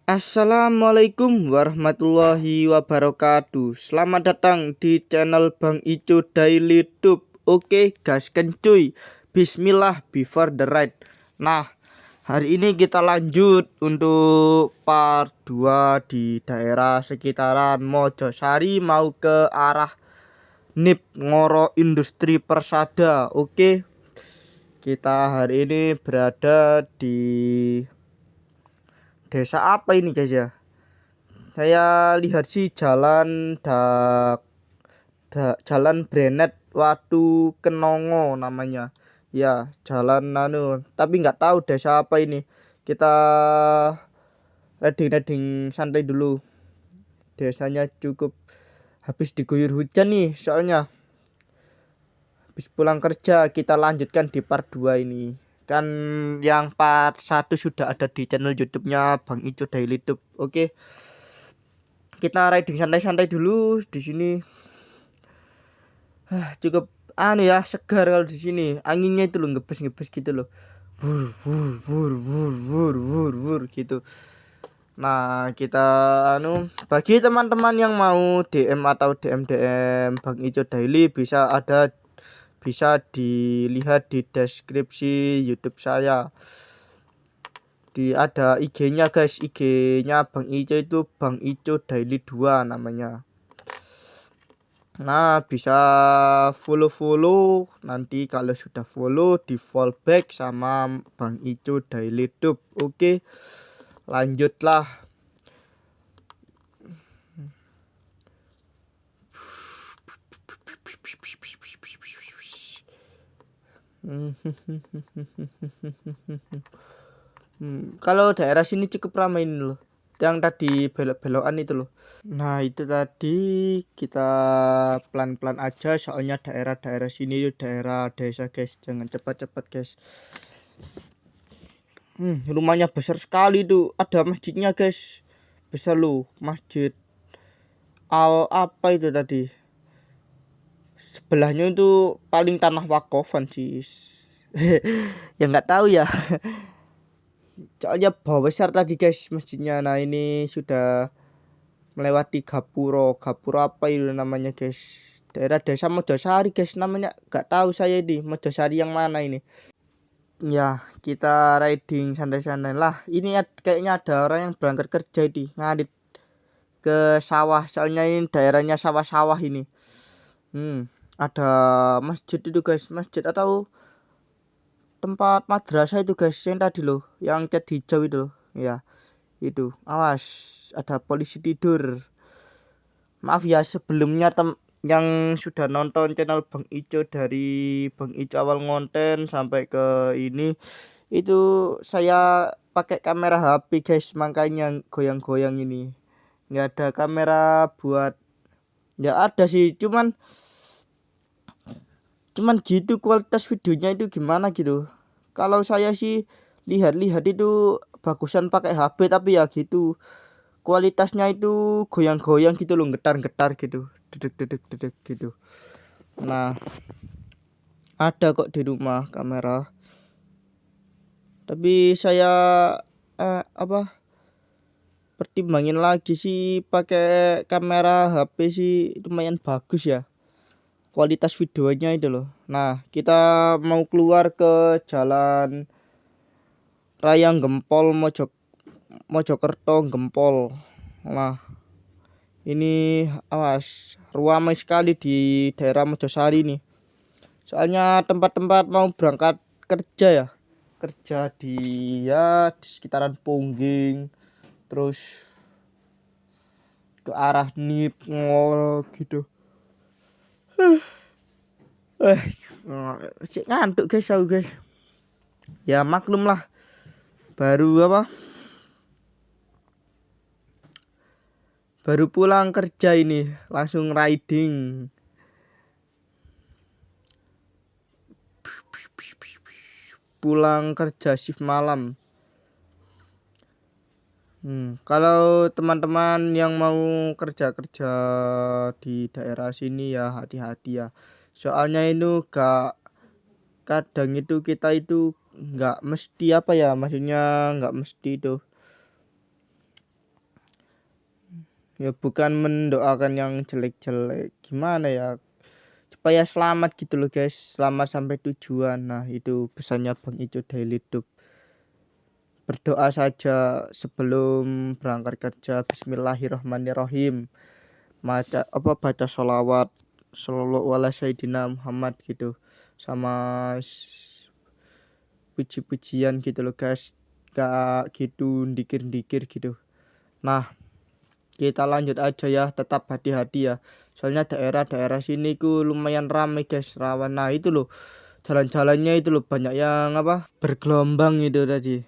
Assalamualaikum warahmatullahi wabarakatuh. Selamat datang di channel Bang Ico Daily Tube. Oke, gas kencuy. Bismillah before the ride. Nah, hari ini kita lanjut untuk part 2 di daerah sekitaran Mojosari mau ke arah NIP Ngoro Industri Persada. Oke. Kita hari ini berada di desa apa ini guys ya? Saya lihat sih jalan Brenet Watu Kenongo namanya. Ya, jalan tapi nggak tahu desa apa ini. Kita riding santai dulu. Desanya cukup habis diguyur hujan nih, soalnya habis pulang kerja. Kita lanjutkan di part 2 ini. Kan yang part 1 sudah ada di channel YouTube-nya Bang Ico Daily Tube. Oke. Kita riding santai-santai dulu di sini. Cukup segar kalau di sini. Anginnya itu loh ngebes gitu loh. Wur wur wur wur wur wur wur gitu. Nah, kita bagi teman-teman yang mau DM atau DM Bang Ico Daily bisa dilihat di deskripsi YouTube saya. Ada IG-nya guys, IG-nya Bang Ico itu Bang Ico Daily 2 namanya. Nah, bisa follow nanti kalau sudah follow di follow back sama Bang Ico Daily Tube. Oke, lanjutlah. Kalau daerah sini cukup ramai ini loh, yang tadi belok-belokan itu loh. Nah, itu tadi kita pelan-pelan aja, soalnya daerah-daerah sini daerah desa guys, jangan cepat-cepat guys. Rumahnya besar sekali tuh, ada masjidnya guys, besar loh, masjid Al apa itu tadi, sebelahnya itu paling tanah wakofan sih. Ya nggak tahu ya. Soalnya bawah besar tadi guys masjidnya. Nah, ini sudah melewati Gapuro apa itu namanya guys, daerah desa Mojosari guys namanya, nggak tahu saya ini Mojosari yang mana ini. Ya, kita riding santai-santai lah. Ini kayaknya ada orang yang berangkat kerja di ngadip ke sawah, soalnya ini daerahnya sawah-sawah ini. Ada masjid itu guys, masjid atau tempat madrasah itu guys, yang tadi loh, yang cat hijau itu loh. Ya, itu. Awas, ada polisi tidur. Maaf ya sebelumnya yang sudah nonton channel Bang Ico, dari Bang Ico awal ngonten sampai ke ini, itu saya pakai kamera HP guys, makanya goyang-goyang ini. Nggak ada kamera buat, ya ada sih, cuman gitu kualitas videonya itu gimana gitu. Kalau saya sih lihat-lihat itu bagusan pakai HP, tapi ya gitu kualitasnya itu goyang-goyang gitu loh, getar-getar gitu, dedek gitu. Nah, ada kok di rumah kamera, tapi saya pertimbangin lagi sih, pakai kamera HP sih lumayan bagus ya kualitas videonya itu loh. Nah, kita mau keluar ke jalan Raya Gempol Mojokerto Gempol. Nah, ini awas ramai sekali di daerah Mojosari nih, soalnya tempat-tempat mau berangkat kerja ya, kerja di sekitaran Pongging, terus ke arah NIP Ngoro gitu. Ngantuk guys aku guys, ya maklum lah, baru pulang kerja ini langsung riding. Pulang kerja shift malam. Kalau teman-teman yang mau kerja di daerah sini ya hati-hati ya, soalnya itu kadang itu kita itu nggak mesti maksudnya nggak mesti itu Ya bukan mendoakan yang jelek-jelek, gimana ya, supaya selamat gitu loh guys, selamat sampai tujuan. Nah itu pesannya Bang Ico Daily Dub. Berdoa saja sebelum berangkat kerja, Bismillahirrahmanirrahim, baca sholawat Shallallahu ala Sayyidina Muhammad gitu, sama puji-pujian gitu loh guys, gak gitu dikir-dikir gitu. Nah kita lanjut aja ya, tetap hati-hati ya, soalnya daerah-daerah sini ku lumayan ramai guys, rawan. Nah itu loh, jalan-jalannya itu loh banyak yang bergelombang itu tadi,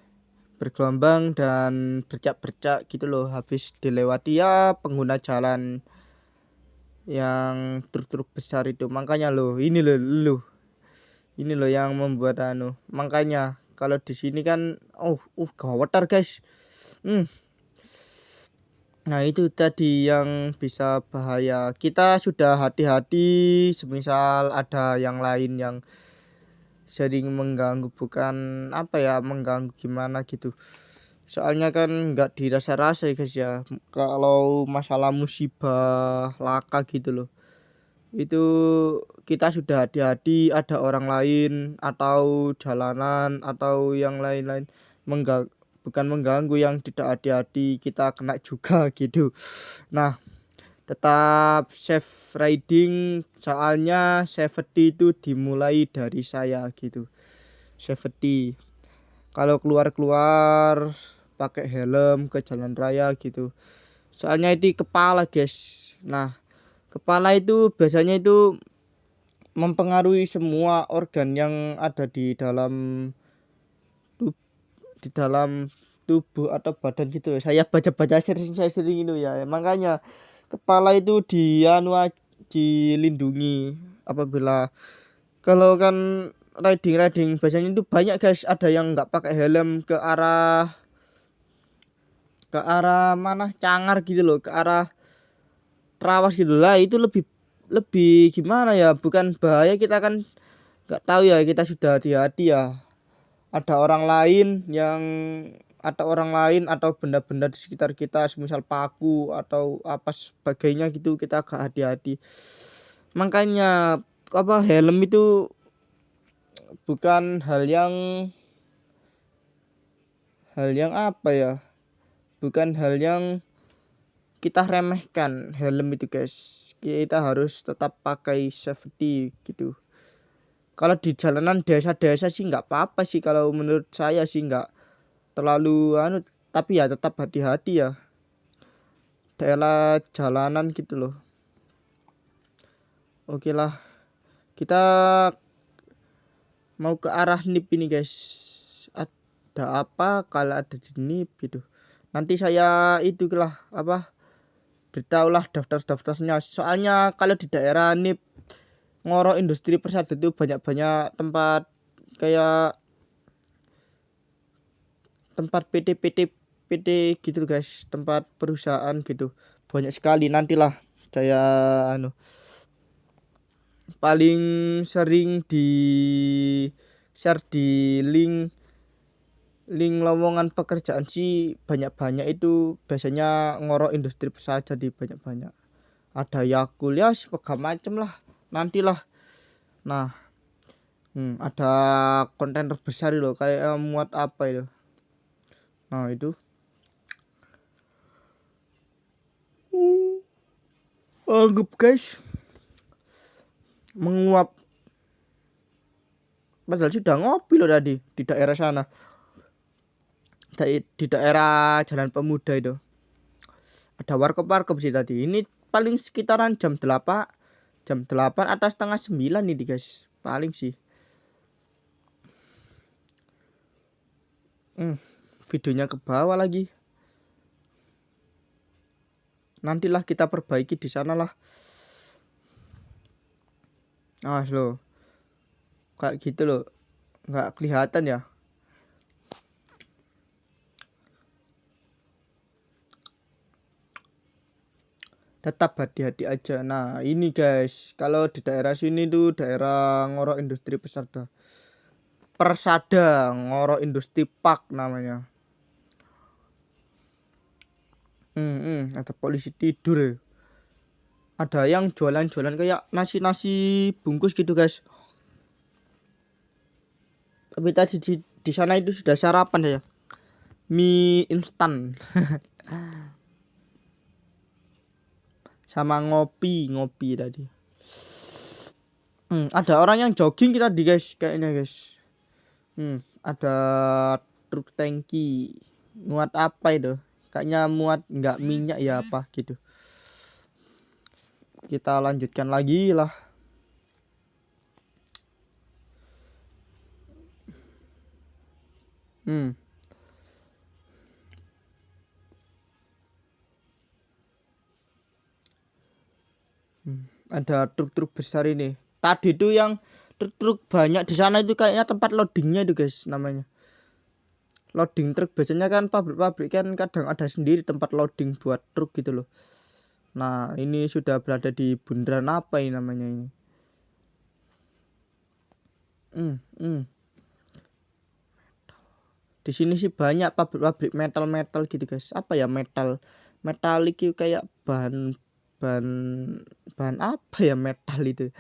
bergelombang dan bercak-bercak gitu loh, habis dilewati ya pengguna jalan yang truk-truk besar itu. Makanya loh ini loh yang membuat makanya kalau di sini kan gawatar guys. Nah itu tadi yang bisa bahaya, kita sudah hati-hati semisal ada yang lain yang sering mengganggu, bukan mengganggu gimana gitu, soalnya kan nggak dirasa-rasa ya guys ya, kalau masalah musibah laka gitu loh, itu kita sudah hati-hati, ada orang lain atau jalanan atau yang lain-lain bukan mengganggu, yang tidak hati-hati kita kena juga gitu. Nah tetap safe riding, soalnya safety itu dimulai dari saya gitu. Safety kalau keluar pakai helm ke jalan raya gitu, soalnya itu kepala guys. Nah kepala itu biasanya itu mempengaruhi semua organ yang ada di dalam tubuh atau badan gitu. Saya baca-baca saya sering itu ya, makanya kepala itu dilindungi apabila kalau kan riding biasanya itu banyak guys, ada yang nggak pakai helm ke arah mana Cangar gitu loh, ke arah Trawas gitu lah, itu lebih lebih gimana ya, bukan bahaya, kita kan nggak tahu ya, kita sudah hati-hati ya, ada orang lain atau benda-benda di sekitar kita, misal paku atau apa sebagainya gitu, kita agak hati-hati. Makanya helm itu bukan hal yang bukan hal yang kita remehkan. Helm itu guys, kita harus tetap pakai safety gitu. Kalau di jalanan desa-desa sih nggak apa-apa sih, kalau menurut saya sih nggak terlalu tapi ya tetap hati-hati ya, daerah jalanan gitu loh. Oke lah, kita mau ke arah NIP ini guys. Ada apa kalau ada di NIP gitu, nanti saya itu lah beritahulah daftarnya, soalnya kalau di daerah NIP Ngoro Industri Persada itu banyak tempat, kayak tempat PT gitu guys, tempat perusahaan gitu, banyak sekali. Nantilah saya paling sering di share di link lowongan pekerjaan sih, banyak itu biasanya Ngoro Industri Persada, di banyak ada Yakul ya segala macem lah, nantilah. Nah ada kontainer besar loh, kayak muat apa itu. Nah itu anggap guys menguap, padahal sudah ngopi loh tadi di daerah sana, di daerah Jalan Pemuda itu ada warkop sih tadi. Ini paling sekitaran jam 8 atau setengah 9 nih guys, paling sih. Videonya ke bawah lagi, nantilah kita perbaiki di sana lah. Awas loh, kayak gitu loh, nggak kelihatan ya. Tetap hati-hati aja. Nah ini guys, kalau di daerah sini tuh daerah Ngoro Industri Persada Ngoro Industri Park namanya. Ada polisi tidur ya. Ada yang jualan-jualan kayak nasi bungkus gitu guys. Tapi tadi di sana itu sudah sarapan ya, mie instan sama ngopi tadi. Ada orang yang jogging kita di guys kayaknya guys. Ada truk tangki muat apa itu? Kayaknya muat nggak minyak ya apa gitu. Kita lanjutkan lagi lah. Ada truk-truk besar ini. Tadi tuh yang truk banyak di sana itu kayaknya tempat loadingnya itu guys namanya. Loading truk biasanya kan pabrik-pabrik kan kadang ada sendiri tempat loading buat truk gitu loh. Nah ini sudah berada di bundaran apa ini namanya ini. Di sini sih banyak pabrik-pabrik metal gitu guys. Apa ya metalik itu kayak bahan apa ya metal itu.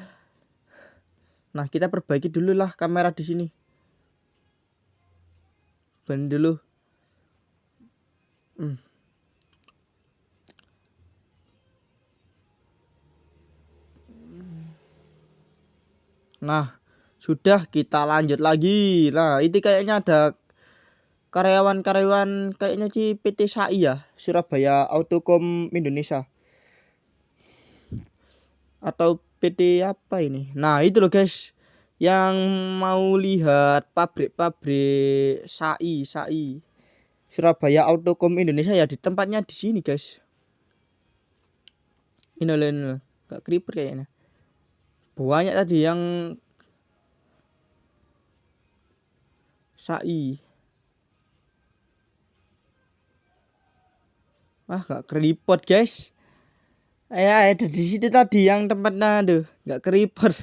Nah kita perbaiki dulu lah kamera di sini. Ban dulu. Nah sudah, kita lanjut lagi. Nah ini kayaknya ada karyawan kayaknya di PT SAI ya, Surabaya Autocom Indonesia. Atau PT apa ini. Nah itu loh guys, yang mau lihat pabrik SAI Surabaya Autocom Indonesia ya, di tempatnya di sini guys. Ini loh, gak creeper kayaknya. Banyak tadi yang SAI. Gak keriput guys. Ada di situ tadi yang tempatnya aduh nggak keriput.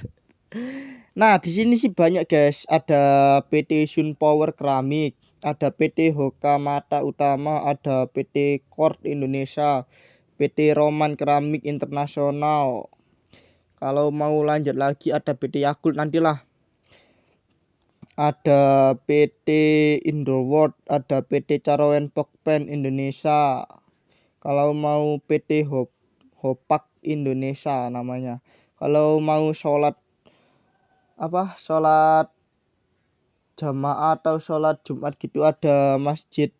Nah di sini sih banyak guys. Ada PT Sun Power Keramik, ada PT Hoka Mata Utama, ada PT Kort Indonesia, PT Roman Keramik Internasional. Kalau mau lanjut lagi ada PT Yakult nantilah. Ada PT Indoworld, ada PT Caroen Pokpen Indonesia. Kalau mau PT Hopak Indonesia namanya. Kalau mau sholat jamaah atau sholat Jumat gitu ada Masjid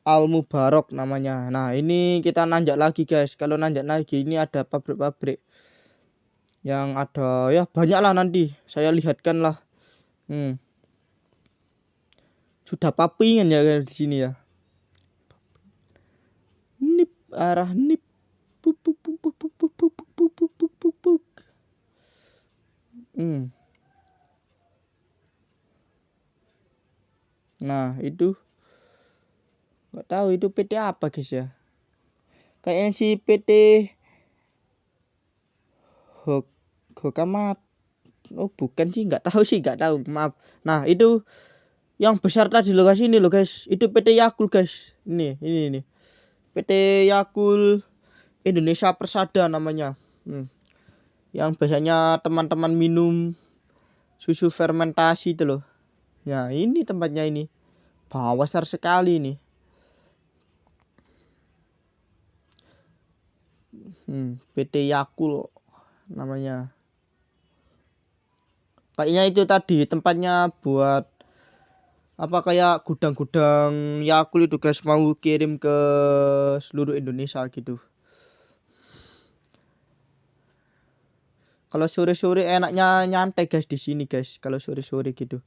Al Mubarok namanya. Nah ini kita nanjak lagi guys. Kalau nanjak lagi ini ada pabrik-pabrik yang ada ya banyak lah, nanti saya lihatkan lah. Sudah papingan ya di sini ya. Nip arah nip. Nah itu nggak tahu itu PT apa guys ya. Kayaknya si PT Hokamat. Oh bukan sih, nggak tahu maaf. Nah itu yang besar tadi lokasi ini loh guys, itu PT Yakult guys. Ini PT Yakult Indonesia Persada namanya. Yang biasanya teman-teman minum susu fermentasi itu loh. Ya ini tempatnya ini. Besar sekali ini. PT Yakult namanya. Kayaknya itu tadi tempatnya buat kayak gudang-gudang Yakult itu guys, mau kirim ke seluruh Indonesia gitu. Kalau sore-sore enaknya nyantai guys di sini guys, kalau sore-sore gitu.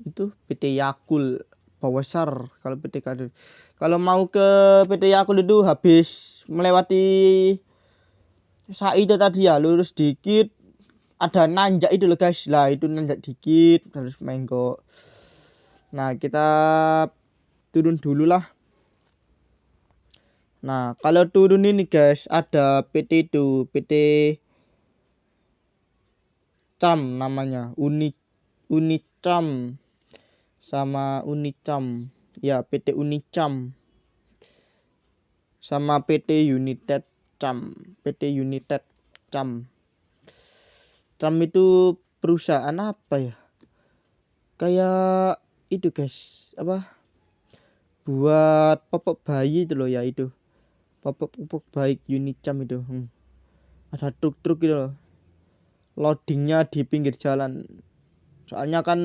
Itu PT Yakult besar. Kalau PT Kadir, kalau mau ke PT Yakult itu habis melewati SAI itu tadi ya, lurus dikit ada nanjak itu loh guys. Lah itu nanjak dikit harus menggok. Nah kita turun dulu lah. Nah kalau turun ini guys ada PT itu, PT Unicam namanya, Unicam sama Unicam. Ya, PT Unicam sama PT United Cam. PT United Cam. Cam itu perusahaan apa ya? Kayak itu guys, apa? Buat popok bayi itu loh ya itu. Popok bayi Unicam itu. Ada truk-truk gitu loh. Loadingnya di pinggir jalan. Soalnya kan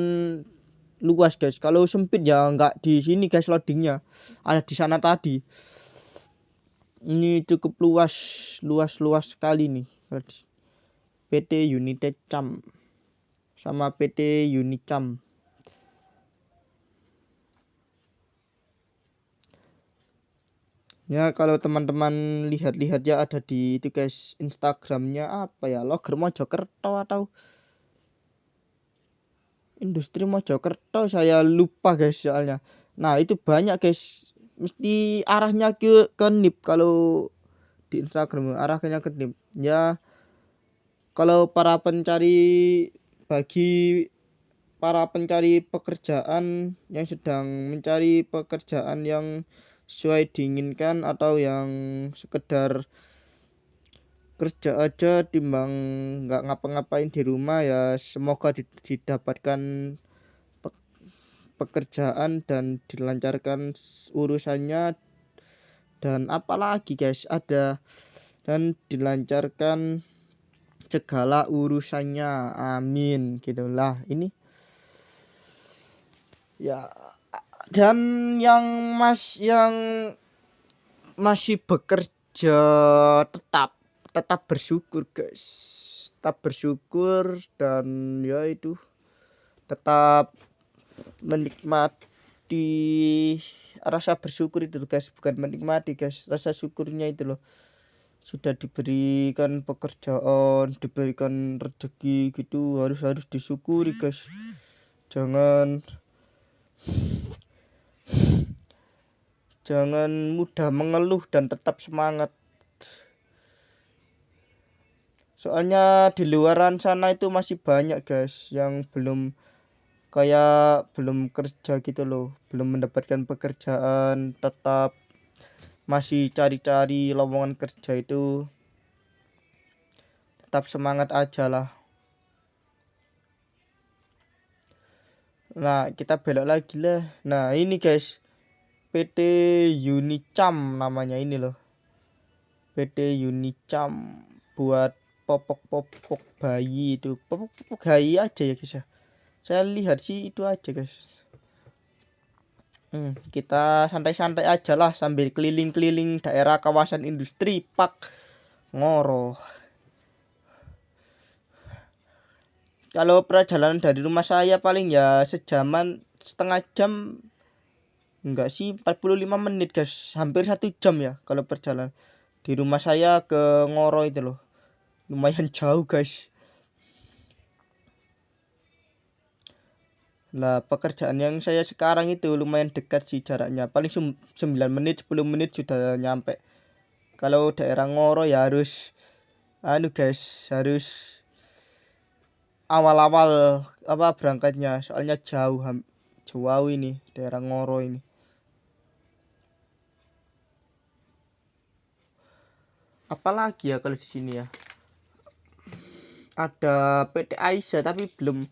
luas guys. Kalau sempit ya nggak di sini guys loadingnya. Ada di sana tadi. Ini cukup luas sekali nih. PT United Cam sama PT Unicam. Ya kalau teman-teman lihat-lihat ya ada di itu guys Instagramnya apa ya, Loger Mojokerto atau Industri Mojokerto, saya lupa guys soalnya. Nah itu banyak guys, mesti arahnya ke NIP kalau di Instagram, arahnya ke NIP ya. Kalau bagi para pencari pekerjaan yang sedang mencari pekerjaan yang sesuai diinginkan atau yang sekedar kerja aja timbang nggak ngapa-ngapain di rumah, ya semoga didapatkan pekerjaan dan dilancarkan urusannya, dan apalagi guys ada, dan dilancarkan segala urusannya, amin gitulah ini ya. Dan yang masih bekerja tetap bersyukur guys, tetap bersyukur dan ya itu tetap menikmati rasa bersyukur itu guys, bukan menikmati guys, rasa syukurnya itu loh, sudah diberikan pekerjaan, diberikan rezeki gitu, harus disyukuri guys. Jangan mudah mengeluh dan tetap semangat. Soalnya di luaran sana itu masih banyak guys yang belum kerja gitu loh, belum mendapatkan pekerjaan, tetap masih cari-cari lowongan kerja itu. Tetap semangat aja lah. Nah kita belok lagi lah. Nah ini guys, PT Unicam namanya ini loh, PT Unicam buat popok bayi itu, popok bayi aja ya guys ya, saya lihat sih itu aja guys. Kita santai-santai aja lah sambil keliling-keliling daerah kawasan industri Park Ngoro. Kalau perjalanan dari rumah saya paling ya setengah jam, enggak sih, 45 menit guys, hampir 1 jam ya kalau perjalanan di rumah saya ke Ngoro itu loh, lumayan jauh guys. Nah pekerjaan yang saya sekarang itu lumayan dekat sih jaraknya, paling 9 menit 10 menit sudah nyampe. Kalau daerah Ngoro ya harus guys, harus awal-awal berangkatnya, soalnya jauh ini daerah Ngoro ini. Apalagi ya kalau di sini ya, ada PT Aisyah tapi belum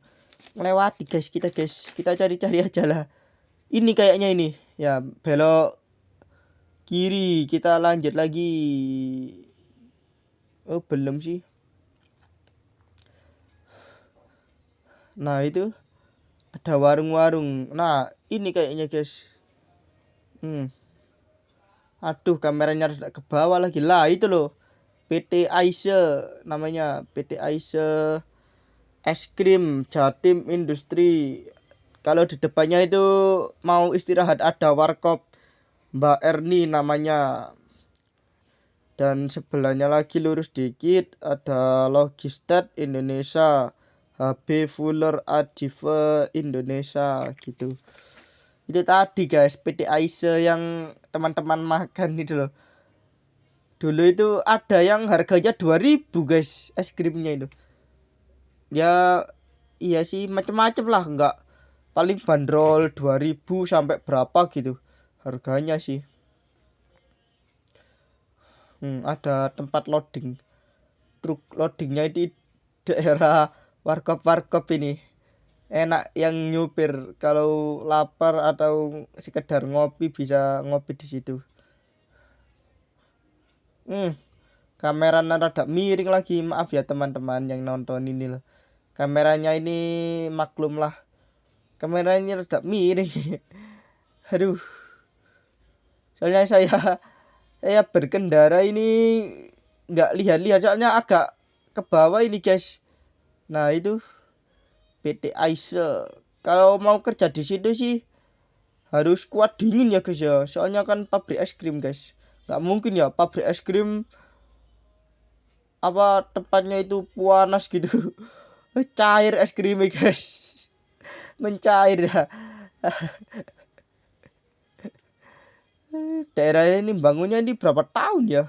melewati guys, kita cari-cari aja lah. Ini kayaknya ini ya, belok kiri kita lanjut lagi. Oh belum sih. Nah itu ada warung-warung. Nah ini kayaknya guys. Aduh kameranya ke bawah lagi lah, itu loh PT Aisyah namanya, PT Aisyah es krim Jatim Industri. Kalau di depannya itu mau istirahat ada warkop Mbak Erni namanya, dan sebelahnya lagi lurus dikit ada Logistat Indonesia, HB Fuller Ajive Indonesia gitu. Itu tadi guys PT Aisyah yang teman-teman makan itu loh. Dulu itu ada yang harganya 2000 guys es krimnya itu. Ya iya sih macem-macem lah, nggak paling bandrol 2000 sampai berapa gitu harganya sih. Ada tempat loading, truk loadingnya di daerah warkop-warkop ini. Enak yang nyupir kalau lapar atau sekedar ngopi bisa ngopi di situ. Hmm, kameranya rada miring lagi. Maaf ya teman-teman yang nonton ini loh. Kameranya ini maklum lah. Kameranya rada miring. Aduh, soalnya saya berkendara ini nggak lihat-lihat soalnya agak ke bawah ini guys. Nah itu PT Aise. Kalau mau kerja di situ sih harus kuat dingin ya guys ya. Soalnya kan pabrik es krim guys. Nggak mungkin ya pabrik es krim apa tempatnya itu panas gitu. Cair es krimnya guys. Mencair ya. Daerah ini bangunnya ini berapa tahun ya?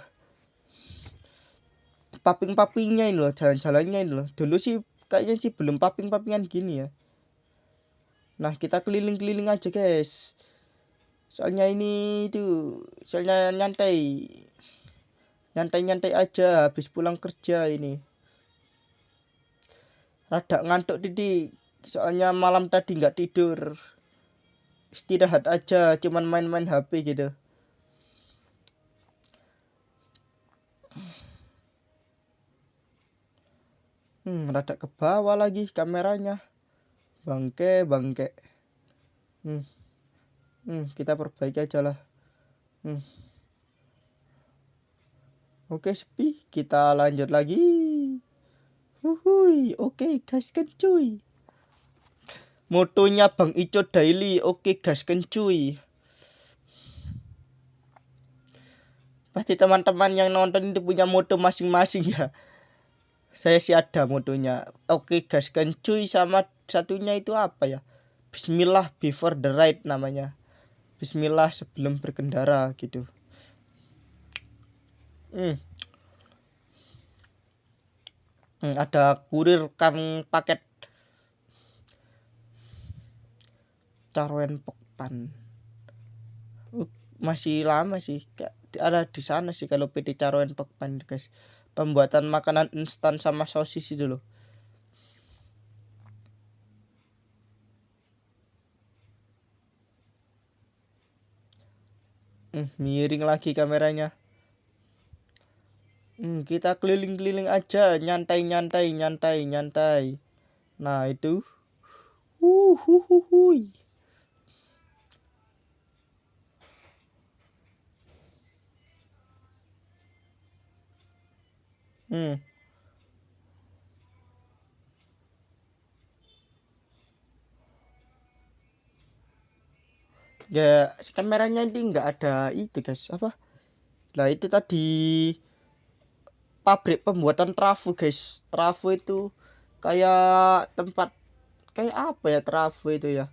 Paping-papingnya ini loh, jalan-jalannya ini loh. Dulu sih kayaknya sih belum paping-papingan gini ya. Nah, kita keliling-keliling aja, guys. Soalnya ini tuh, soalnya nyantai. Nyantai-nyantai aja habis pulang kerja ini. Rada ngantuk Didi. Soalnya malam tadi nggak tidur. Istirahat aja, cuman main-main HP gitu. Rada ke bawah lagi kameranya. Bangke, bangke. Kita perbaiki aja lah. Oke, sepi. Kita lanjut lagi. Oke, gaskan cuy. Motonya Bang Ico Daily. Oke, gaskan cuy. Pasti teman-teman yang nonton itu punya moto masing-masing ya. Saya sih ada motonya. Oke, gaskan cuy. Sama satunya itu apa ya? Bismillah before the ride namanya. Bismillah sebelum berkendara gitu. Ada kurir kan paket Caroen Pokpan. Masih lama sih. Ada di sana sih kalau PT Caroen Pokpan guys. Pembuatan makanan instan sama sosis itu loh. Miring lagi kameranya. Kita keliling-keliling aja, nyantai. Nah itu, huhuhuhui. Ya kameranya ini nggak ada itu guys, apa? Nah itu tadi pabrik pembuatan trafo guys. Trafo itu kayak tempat kayak apa ya trafo itu ya?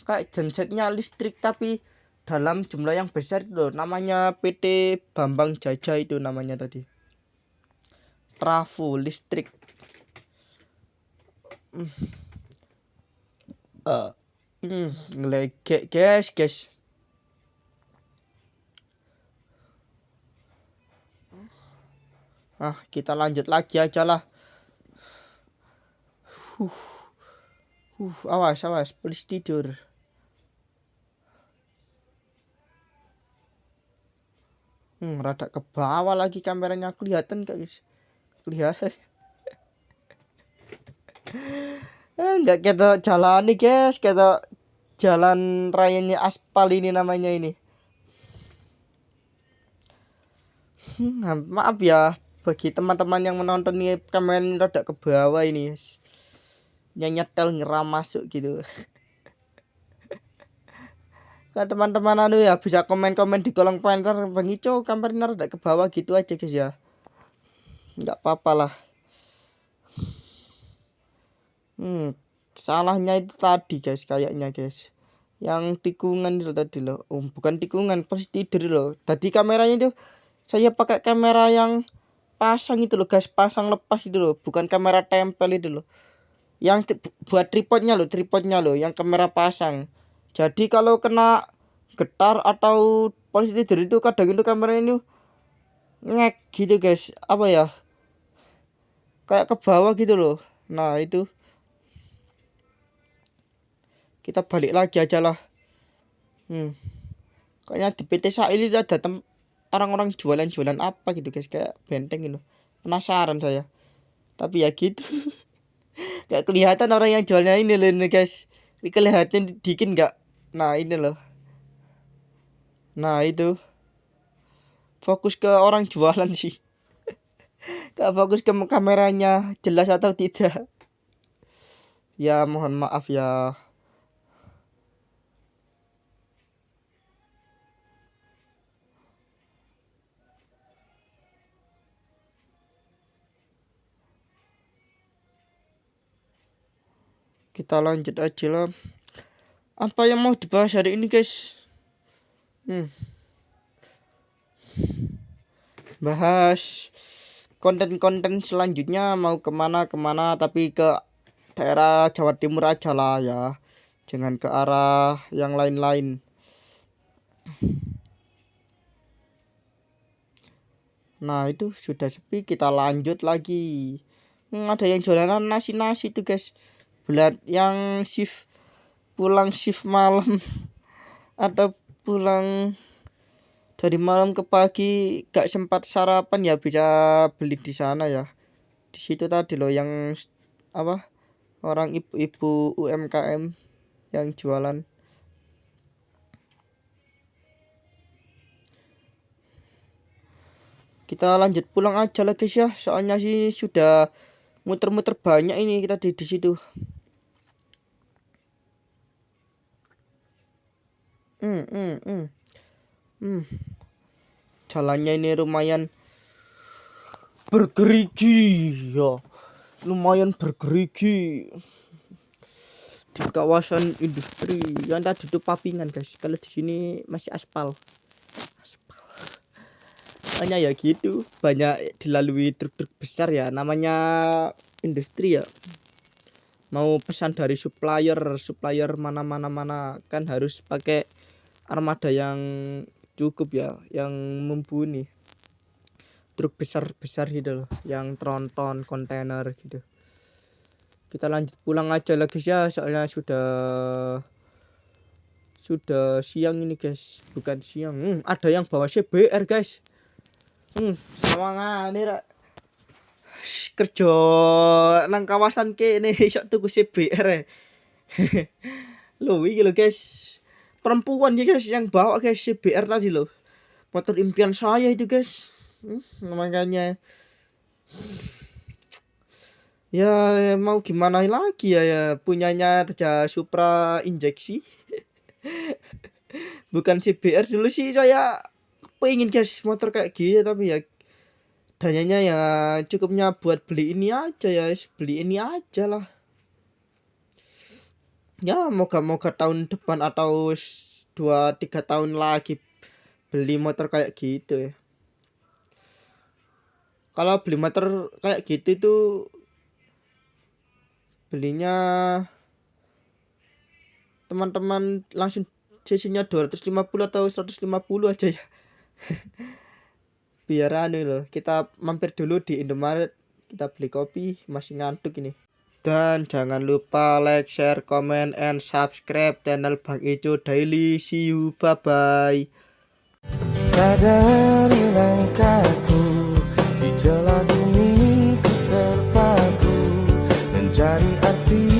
Kayak gensetnya listrik tapi dalam jumlah yang besar itu loh. Namanya PT Bambang Jaja itu namanya tadi. Trafo listrik. Ngelegek guys. Kita lanjut lagi aja lah. Awas, please tidur. Rada ke bawah lagi kameranya kelihatan guys. Kelihatan. Enggak kita jalan nih guys, kita jalan rayanya aspal ini namanya ini. Maaf ya bagi teman-teman yang menonton nih kameranya rada ke bawah ini guys. Nyetel ngeram masuk gitu. Kalau teman-teman ya bisa komen-komen di kolom komentar Bang Ico kameranya rada ke bawah gitu aja guys ya. Enggak apa-apa lah. Salahnya itu tadi guys kayaknya guys. Yang tikungan itu tadi loh. Bukan tikungan, pas tidur loh. Tadi kameranya itu saya pakai kamera yang pasang itu loh guys, pasang lepas itu loh, bukan kamera tempel itu loh. Yang buat tripodnya loh, yang kamera pasang. Jadi kalau kena getar atau posisi tidur itu kadang itu kamera ini ngek gitu guys, apa ya, kayak ke bawah gitu loh. Nah itu kita balik lagi aja lah. Kayaknya di PT Sail ini ada orang-orang jualan apa gitu guys, kayak benteng gitu. Penasaran saya, tapi ya gitu. Gak kelihatan orang yang jualnya ini loh ini guys, ini kelihatan dikit nggak? Nah ini loh, nah itu fokus ke orang jualan sih. Gak fokus ke kameranya jelas atau tidak. Ya mohon maaf ya. Kita lanjut aja lah. Apa yang mau dibahas hari ini guys? Bahas konten-konten selanjutnya mau kemana tapi ke daerah Jawa Timur aja lah ya, jangan ke arah yang lain-lain. Nah itu sudah sepi, kita lanjut lagi. Ada yang jualan nasi tuh guys, buat yang pulang shift malam atau pulang dari malam ke pagi gak sempat sarapan ya, bisa beli di sana ya. Di situ tadi loh yang apa, orang ibu-ibu UMKM yang jualan. Kita lanjut pulang aja lah guys ya, soalnya sih sudah muter-muter banyak ini kita di situ. Jalannya ini lumayan bergerigi ya, lumayan bergerigi di kawasan industri. Yang tadi itu papingan guys, kalau di sini masih aspal. Hanya ya gitu, banyak dilalui truk-truk besar ya, namanya industri ya. Mau pesan dari supplier mana kan harus pakai armada yang cukup ya, yang mumpuni. Truk besar gitu loh, yang tronton kontainer gitu. Kita lanjut pulang aja lah guys ya, soalnya sudah siang ini guys, bukan siang. Ada yang bawa CBR guys. Sama ngene kerja nang kawasan kene iso tuku CBR. Loh iki lho guys, perempuan ya guys yang bawa guys CBR tadi loh, motor impian saya itu guys. Makanya ya mau gimana lagi ya, punyanya Teja Supra injeksi. Bukan CBR. Dulu sih saya pengen guys motor kayak gitu, tapi ya dananya ya cukupnya buat beli ini aja ya, beli ini aja lah ya. Moga-moga tahun depan atau 2-3 tahun lagi beli motor kayak gitu ya. Kalau beli motor kayak gitu itu belinya teman-teman langsung cc-nya 250 atau 150 aja ya. Biar anu loh, kita mampir dulu di Indomaret, kita beli kopi, masih ngantuk ini. Dan jangan lupa like, share, comment, and subscribe channel Bang Ijo Daily. See you, bye bye. Sadari langkahku di jalan ini, ku terpaku mencari arti